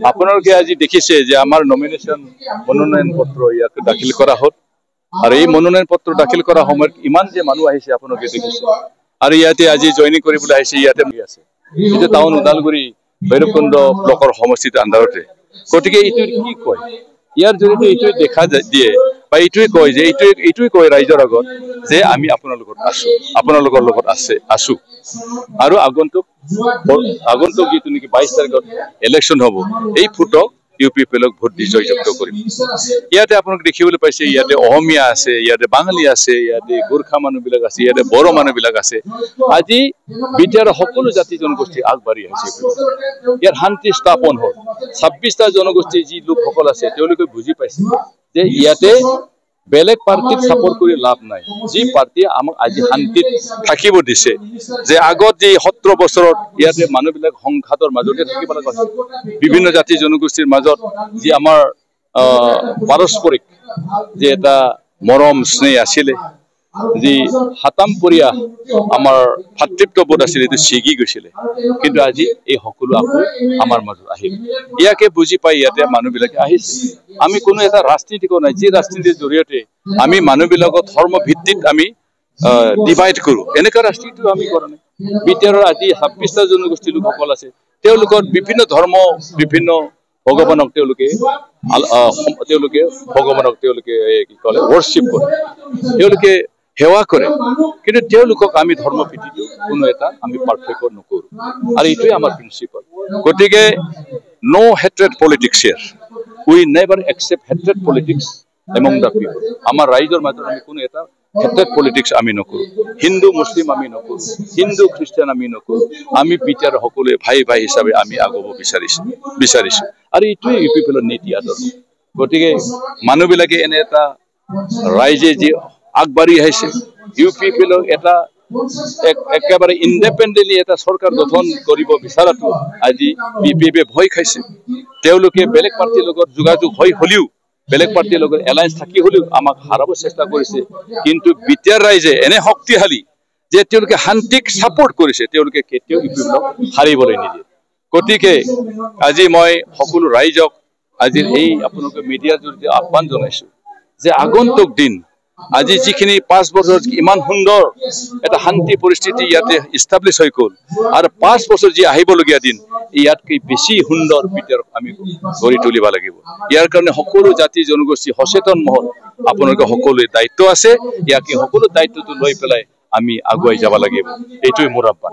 আপোনালোকে আজি দেখিছে যে আমাৰ মনোনয়ন পত্ৰ ইয়াতে দাখিল কৰা হ'ল আৰু এই মনোনয়ন পত্ৰ দাখিল কৰা সময়ত ইমান যে মানুহ আহিছে আপোনালোকে দেখিছে আৰু ইয়াতে আজি জইনিং কৰিবলৈ আহিছে ইয়াতে আছে এটা টাউন ওদালগুৰি ভৈৰৱকুণ্ড ব্লকৰ সমষ্টিৰ আন্দাৰতে গতিকে এইটো কি কয় ইয়াৰ জৰিয়তে এইটোৱে দেখা দিয়ে বা এইটোৱে কয় যে এইটোৱে কয় ৰাইজৰ আগত যে আমি আপোনালোকৰ আপোনালোকৰ লগত আছো আৰু আগন্তুক যিটো নেকি 22 তাৰিখত ইলেকশ্যন হ'ব এই ফুটক ইউপিপিএলক ভোট দি জয়যুক্ত কৰিম ইয়াতে আপোনালোকে দেখিবলৈ পাইছে ইয়াতে অসমীয়া আছে ইয়াতে বাঙালী আছে ইয়াতে গোৰ্খা মানুহবিলাক আছে ইয়াতে বড়ো মানুহবিলাক আছে আজি বিটিআৰ সকলো জাতি জনগোষ্ঠী আগবাঢ়ি আহিছে ইয়াৰ শান্তি স্থাপন হ'ল 26টা জনগোষ্ঠী যি লোকসকল আছে তেওঁলোকে বুজি পাইছে যে ইয়াতে বেলেগ পাৰ্টিক সাপোৰ্ট কৰি লাভ নাই যি পাৰ্টি আমাক আজি শান্তিত থাকিব দিছে যে আগত যে 17 বছৰত ইয়াতে মানুহবিলাক সংঘাতৰ মাজতে থাকিব লগা হৈছে বিভিন্ন জাতি জনগোষ্ঠীৰ মাজত যি আমাৰ পাৰস্পৰিক যে এটা মৰম স্নেহ আছিলে যি হাতামপৰীয়া আমাৰ ভাতৃত্ববোধ আছিলে এইটো ছিগি গৈছিলে কিন্তু আজি এই সকলো আকৌ আমাৰ মাজত আহিল ইয়াকে বুজি পাই ইয়াতে মানুহবিলাকে আহিছে আমি কোনো এটা ৰাজনীতি কৰা নাই যি ৰাজনীতিৰ জৰিয়তে আমি মানুহবিলাকক ধৰ্ম ভিত্তিত আমি ডিভাইড কৰো এনেকা ৰাজনীতিটো আমি কৰা নাই বিটিআৰৰ আজি 26টা জনগোষ্ঠীৰ লোকসকল আছে তেওঁলোকৰ বিভিন্ন ধৰ্ম বিভিন্ন ভগৱানক তেওঁলোকে ভগৱানক তেওঁলোকে কি কলে worship কৰে তেওঁলোকে সেৱা কৰে কিন্তু তেওঁলোকক আমি ধৰ্ম ভিত্তিটো কোনো এটা আমি পাৰ্থক্য নকৰো আৰু এইটোৱে আমাৰ প্ৰিন্সিপাল গতিকে no hatred politics here we never accept hatred politics among the people আমাৰ ৰাইজৰ মাজত আমি কোনো এটা hatred politics আমি নকৰো হিন্দু মুছলিম আমি নকৰো হিন্দু খ্ৰীষ্টান আমি নকৰো আমি বিটিআৰ সকলোৱে ভাই হিচাপে আমি আগব বিচাৰিছো আৰু এইটোৱে ইউপিপিএলৰ নীতি আদৰ্শ গতিকে মানুহবিলাকে এনে এটা ৰাইজে যি আগবাঢ়ি আহিছে ইউপিপিএলৰ এটা একেবাৰে ইনডিপেন্ডেন্টলি এটা চৰকাৰ গঠন কৰিব বিচাৰাটো আজি বিপিএফে ভয় খাইছে তেওঁলোকে বেলেগ পাৰ্টিৰ লগত যোগাযোগ হলিও বেলেগ পাৰ্টিৰ লগত এলায়েন্স থাকি হলিও আমাক হাৰাব চেষ্টা কৰিছে কিন্তু বিটিআৰ ৰাইজে এনে শক্তিশালী যে তেওঁলোকে শান্তিক সাপোৰ্ট কৰিছে তেওঁলোকে কেতিয়াও ইউপিপিএলক হাৰিবলৈ নিদিয়ে গতিকে আজি মই সকলো ৰাইজক আজি এই আপোনালোকে মিডিয়াৰ জৰিয়তে আহ্বান জনাইছো যে আগন্তুক দিন আজি যিখিনি 5 বছৰ ইমান সুন্দৰ এটা শান্তি পৰিস্থিতি ইয়াতে ইষ্টাব্লিছ হৈ গ'ল আৰু 5 বছৰ যি আহিবলগীয়া দিন ইয়াতকৈ বেছি সুন্দৰ বিটিআৰ আমি গঢ়ি তুলিব লাগিব ইয়াৰ কাৰণে সকলো জাতি জনগোষ্ঠী সচেতন মহল আপোনালোকে সকলোৱে দায়িত্ব আছে ইয়াকে সকলো দায়িত্বটো লৈ পেলাই আমি আগুৱাই যাব লাগিব এইটোৱে মোৰ আহ্বান